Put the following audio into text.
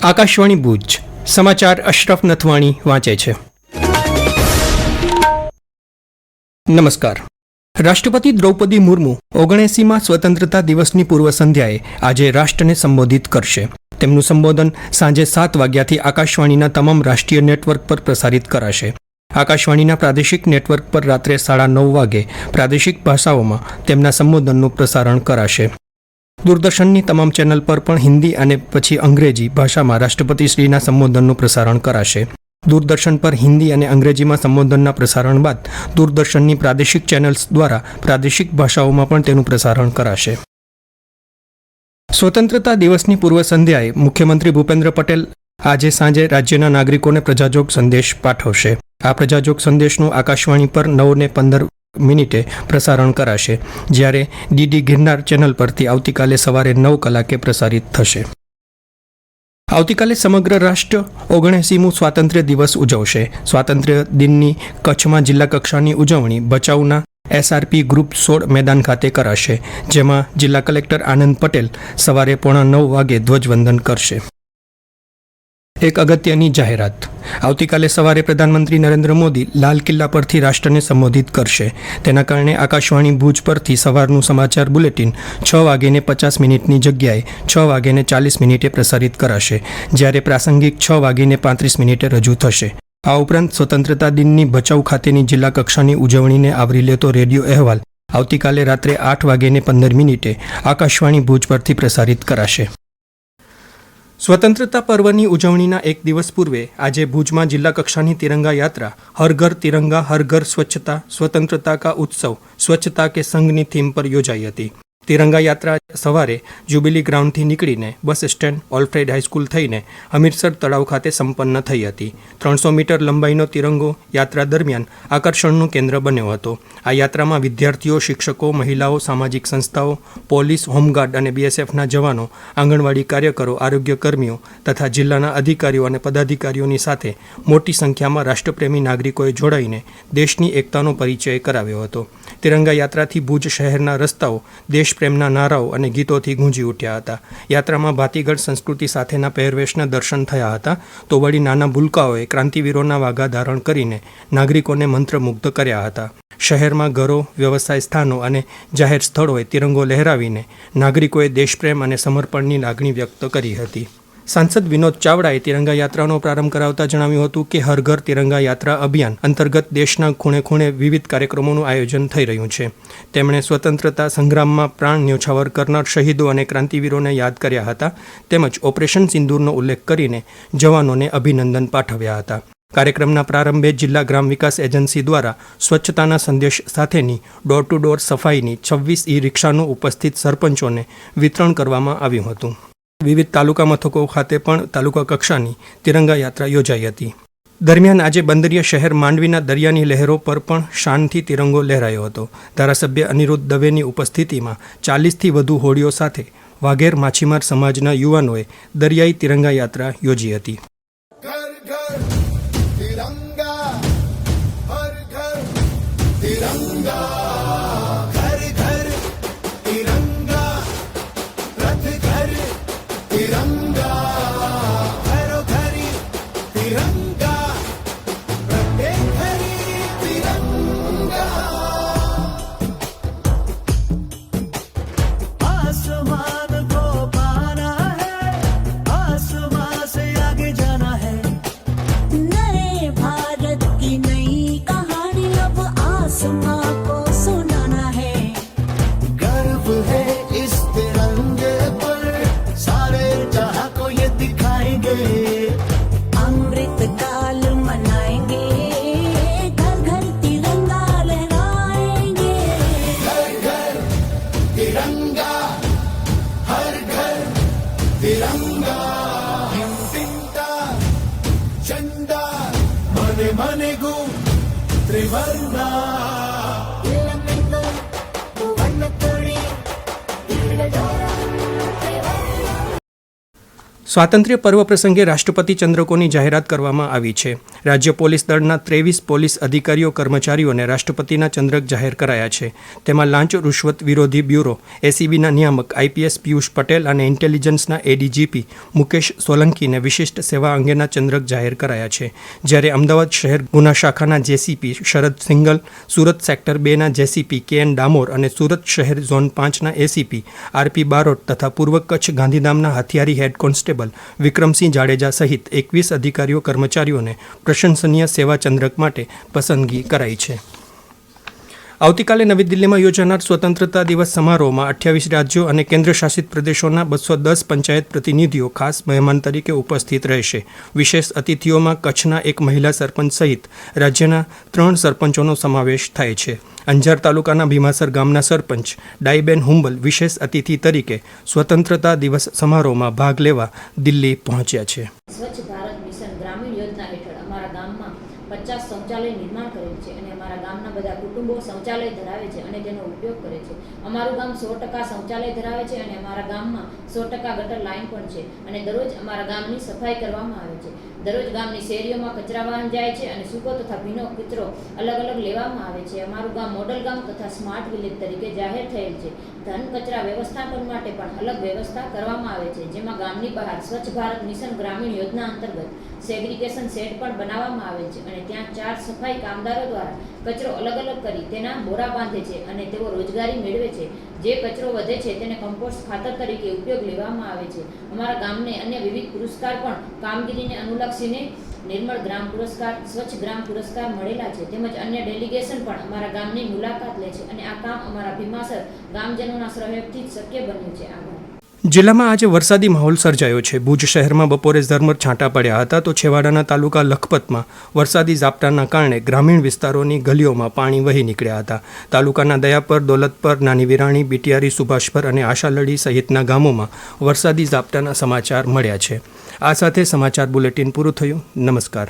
આકાશવાણી ભુજ સમાચાર અશરફ નથવાણી વાંચે છે. નમસ્કાર. રાષ્ટ્રપતિ દ્રૌપદી મુર્મુ 79માં સ્વતંત્રતા દિવસની પૂર્વ સંધ્યાએ આજે રાષ્ટ્રને સંબોધિત કરશે. તેમનું સંબોધન સાંજે 7 વાગ્યાથી આકાશવાણીના તમામ રાષ્ટ્રીય નેટવર્ક પર પ્રસારિત કરાશે. આકાશવાણીના પ્રાદેશિક નેટવર્ક પર રાત્રે 9:30 વાગે પ્રાદેશિક ભાષાઓમાં તેમના સંબોધનનું પ્રસારણ કરાશે. દૂરદર્શનની તમામ ચેનલ પર પણ હિન્દી અને પછી અંગ્રેજી ભાષામાં રાષ્ટ્રપતિશ્રીના સંબોધનનું પ્રસારણ કરાશે. દૂરદર્શન પર હિન્દી અને અંગ્રેજીમાં સંબોધનના પ્રસારણ બાદ દૂરદર્શનની પ્રાદેશિક ચેનલ્સ દ્વારા પ્રાદેશિક ભાષાઓમાં પણ તેનું પ્રસારણ કરાશે. સ્વતંત્રતા દિવસની પૂર્વ સંધ્યાએ મુખ્યમંત્રી ભૂપેન્દ્ર પટેલ આજે સાંજે રાજ્યના નાગરિકોને પ્રજાજોગ સંદેશ પાઠવશે. આ પ્રજાજોગ સંદેશનું આકાશવાણી પર 9:15 પ્રસારણ કરાશે, જ્યારે ડીડી ગિરનાર ચેનલ પરથી આવતીકાલે સવારે 9 કલાકે પ્રસારિત થશે. આવતીકાલે સમગ્ર રાષ્ટ્ર 79મું સ્વાતંત્ર્ય દિવસ ઉજવશે. સ્વાતંત્ર્ય દિનની કચ્છમાં જિલ્લા કક્ષાની ઉજવણી ભચાઉના SRP ગ્રુપ 16 મેદાન ખાતે કરાશે, જેમાં જિલ્લા કલેક્ટર આનંદ પટેલ સવારે 9:15 વાગે ધ્વજવંદન કરશે. એક અગત્યની જાહેરાત. આવતીકાલે સવારે પ્રધાનમંત્રી નરેન્દ્ર મોદી લાલ કિલ્લા પરથી રાષ્ટ્રને સંબોધિત કરશે. તેના કારણે આકાશવાણી ભુજ પરથી સવારનું સમાચાર બુલેટિન 6:50ની જગ્યાએ 6:40 પ્રસારિત કરાશે, જ્યારે પ્રાસંગિક 6:35 રજૂ થશે. આ ઉપરાંત સ્વતંત્રતા દિનની ભચાઉ ખાતેની જિલ્લા કક્ષાની ઉજવણીને આવરી લેતો રેડિયો અહેવાલ આવતીકાલે રાત્રે 8:15 આકાશવાણી ભુજ પરથી પ્રસારિત કરાશે. સ્વતંત્રતા પર્વની ઉજવણીના એક દિવસ પૂર્વે આજે ભુજમાં જિલ્લા કક્ષાની તિરંગા યાત્રા હર ઘર તિરંગા હર ઘર સ્વચ્છતા સ્વતંત્રતા કા ઉત્સવ સ્વચ્છતા કે સંઘની થીમ પર યોજાઈ હતી. તિરંગા યાત્રા સવારે જ્યુબિલી ગ્રાઉન્ડથી નીકળીને બસ સ્ટેન્ડ, ઓલ્ફ્રેડ હાઈસ્કૂલ થઈને હમીરસર તળાવ ખાતે સંપન્ન થઈ હતી. 300 મીટર લંબાઈનો તિરંગો યાત્રા દરમિયાન આકર્ષણનું કેન્દ્ર બન્યો હતો. આ યાત્રામાં વિદ્યાર્થીઓ, શિક્ષકો, મહિલાઓ, સામાજિક સંસ્થાઓ, પોલીસ, હોમગાર્ડ અને BSFના જવાનો, આંગણવાડી કાર્યકરો, આરોગ્ય કર્મીઓ તથા જિલ્લાના અધિકારીઓ અને પદાધિકારીઓની સાથે મોટી સંખ્યામાં રાષ્ટ્રપ્રેમી નાગરિકોએ જોડાઈને દેશની એકતાનો પરિચય કરાવ્યો હતો. તિરંગા યાત્રાથી ભુજ શહેરના રસ્તાઓ દેશપ્રેમના નારાઓ અને ગીતોથી ગુંજી ઉઠ્યા હતા. યાત્રામાં ભાતીગળ સંસ્કૃતિ સાથેના પહેરવેશના દર્શન થયા હતા, તો વળી નાના ભૂલકાઓએ ક્રાંતિવીરોના વાઘા ધારણ કરીને નાગરિકોને મંત્રમુગ્ધ કર્યા હતા. શહેરમાં ઘરો, વ્યવસાય સ્થાનો અને જાહેર સ્થળોએ તિરંગો લહેરાવીને નાગરિકોએ દેશપ્રેમ અને સમર્પણની લાગણી વ્યક્ત કરી હતી. સાંસદ વિનોદ ચાવડાએ તિરંગા યાત્રાનો પ્રારંભ કરાવતા જણાવ્યું હતું કે હર ઘર તિરંગા યાત્રા અભિયાન અંતર્ગત દેશના ખૂણે ખૂણે વિવિધ કાર્યક્રમોનું આયોજન થઈ રહ્યું છે. તેમણે સ્વતંત્રતા સંગ્રામમાં પ્રાણ ન્યોછાવર કરનાર શહીદો અને ક્રાંતિવીરોને યાદ કર્યા હતા, તેમજ ઓપરેશન સિંદૂરનો ઉલ્લેખ કરીને જવાનોને અભિનંદન પાઠવ્યા હતા. કાર્યક્રમના પ્રારંભે જિલ્લા ગ્રામ વિકાસ એજન્સી દ્વારા સ્વચ્છતાના સંદેશ સાથેની ડોર ટુ ડોર સફાઈની 26 ઈ-રિક્ષાનું ઉપસ્થિત સરપંચોને વિતરણ કરવામાં આવ્યું હતું. વિવિધ તાલુકા મથકો ખાતે પણ તાલુકા કક્ષાની તિરંગા યાત્રા યોજાઈ હતી. દરમિયાન આજે બંદરીય શહેર માંડવીના દરિયાની લહેરો પર પણ શાનથી તિરંગો લહેરાયો હતો. ધારાસભ્ય અનિરુદ્ધ દવેની ઉપસ્થિતિમાં 40થી વધુ હોડીઓ સાથે વાઘેર માછીમાર સમાજના યુવાનોએ દરિયાઈ તિરંગા યાત્રા યોજી હતી. સ્વાતંત્ર્ય પર્વ પ્રસંગે રાષ્ટ્રપતિ ચંદ્રકોની જાહેરાત કરવામાં આવી છે. રાજ્ય પોલીસ દળના 23 પોલીસ અધિકારીઓ કર્મચારીઓને રાષ્ટ્રપતિના ચંદ્રક જાહેર કરાયા છે. તેમાં લાંચ રૂશ્વત વિરોધી બ્યુરો એસીબીના નિયામક આઈપીએસ પિયુષ પટેલ અને ઇન્ટેલિજન્સના એડીજીપી મુકેશ સોલંકીને વિશિષ્ટ સેવા અંગેના ચંદ્રક જાહેર કરાયા છે. જ્યારે અમદાવાદ શહેર ગુના શાખાના જેસીપી શરદ સિંગલ, સુરત સેક્ટર 2ના જેસીપી કેએન ડામોર અને સુરત શહેર ઝોન 5ના એસીપી આરપી બારોટ તથા પૂર્વ કચ્છ ગાંધીધામના હથિયારી હેડ કોન્સ્ટેબલ વિક્રમસિંહ જાડેજા સહિત 21 અધિકારીઓ કર્મચારીઓને પ્રશંસનીય સેવા ચંદ્રક માટે પસંદગી કરાઈ છે. આવતીકાલે નવી દિલ્હીમાં યોજાનાર સ્વતંત્રતા દિવસ સમારોહમાં 28 રાજ્યો અને કેન્દ્રશાસિત પ્રદેશોના 210 પંચાયત પ્રતિનિધિઓ ખાસ મહેમાન તરીકે ઉપસ્થિત રહેશે. વિશેષ અતિથિઓમાં કચ્છના એક મહિલા સરપંચ સહિત રાજ્યના 3 સરપંચોનો સમાવેશ થાય છે. અંજાર તાલુકાના ભીમાસર ગામના સરપંચ ડાઈબેન હુંબલ વિશેષ અતિથિ તરીકે સ્વતંત્રતા દિવસ સમારોહમાં ભાગ લેવા દિલ્હી પહોંચ્યા છે. સ્વચ્છ ભારત મિશન ગ્રામીણ યોજના હેઠળ અમારા ગામમાં 50 શૌચાલય નિર્માણ કરેલ છે અને અમારા ગામના બધા કુટુંબો શૌચાલય ધરાવે છે અને તેનો ઉપયોગ કરે છે. અમારું ગામ 100% શૌચાલય ધરાવે છે અને અમારા ગામમાં 100% ગટર લાઈન પણ છે અને દરરોજ અમારા ગામની સફાઈ કરવામાં આવે છે. દરરોજ ગામની શેરીઓમાં કચરા વાહન જાય છે અને સૂકો તથા ભીનો કચરો અલગ અલગ લેવામાં આવે છે. અમારું ગામ મોડલ ગામ તથા સ્માર્ટ વિલેજ તરીકે જાહેર થયેલ છે. ધન કચરા વ્યવસ્થાપન માટે પણ અલગ વ્યવસ્થા કરવામાં આવે છે, જેમાં ગામની બહાર સ્વચ્છ ભારત મિશન ગ્રામીણ યોજના અંતર્ગત સેગ્રીગેશન શેડ પણ બનાવવામાં આવે છે અને ત્યાં 4 સફાઈ કામદારો દ્વારા કચરો અલગ અલગ કરી તેના બોરા બાંધે છે અને તેઓ રોજગારી મેળવે છે. જે કચરો વધે છે તેને કમ્પોસ્ટ ખાતર તરીકે ઉપયોગ લેવામાં આવે છે. અમારા ગામને અન્ય વિવિધ પુરસ્કાર પણ કામગીરીને અનુલક્ષીને નિર્મળ ગ્રામ પુરસ્કાર, સ્વચ્છ ગ્રામ પુરસ્કાર મળેલા છે. તેમજ અન્ય ડેલિગેશન પણ અમારા ગામની મુલાકાત લે છે અને આ કામ અમારા ભીમાસર ગામજનોના સહયોગથી જ શક્ય બન્યું છે. આભાર. જિલ્લામાં આજે વરસાદી માહોલ સર્જાયો છે. ભુજ શહેરમાં બપોરે ઝરમર છાંટા પડ્યા હતા તો છેવાડાના તાલુકા લખપતમાં વરસાદી ઝાપટાના કારણે ગ્રામીણ વિસ્તારોની ગલીઓમાં પાણી વહી નીકળ્યા હતા. તાલુકાના દયાપર, દોલતપર, નાની વિરાણી, બીટિયારી, સુભાષપર અને આશાલડી સહિતના ગામોમાં વરસાદી ઝાપટાના સમાચાર મળ્યા છે. આ સાથે સમાચાર બુલેટિન પૂરું થયું. નમસ્કાર.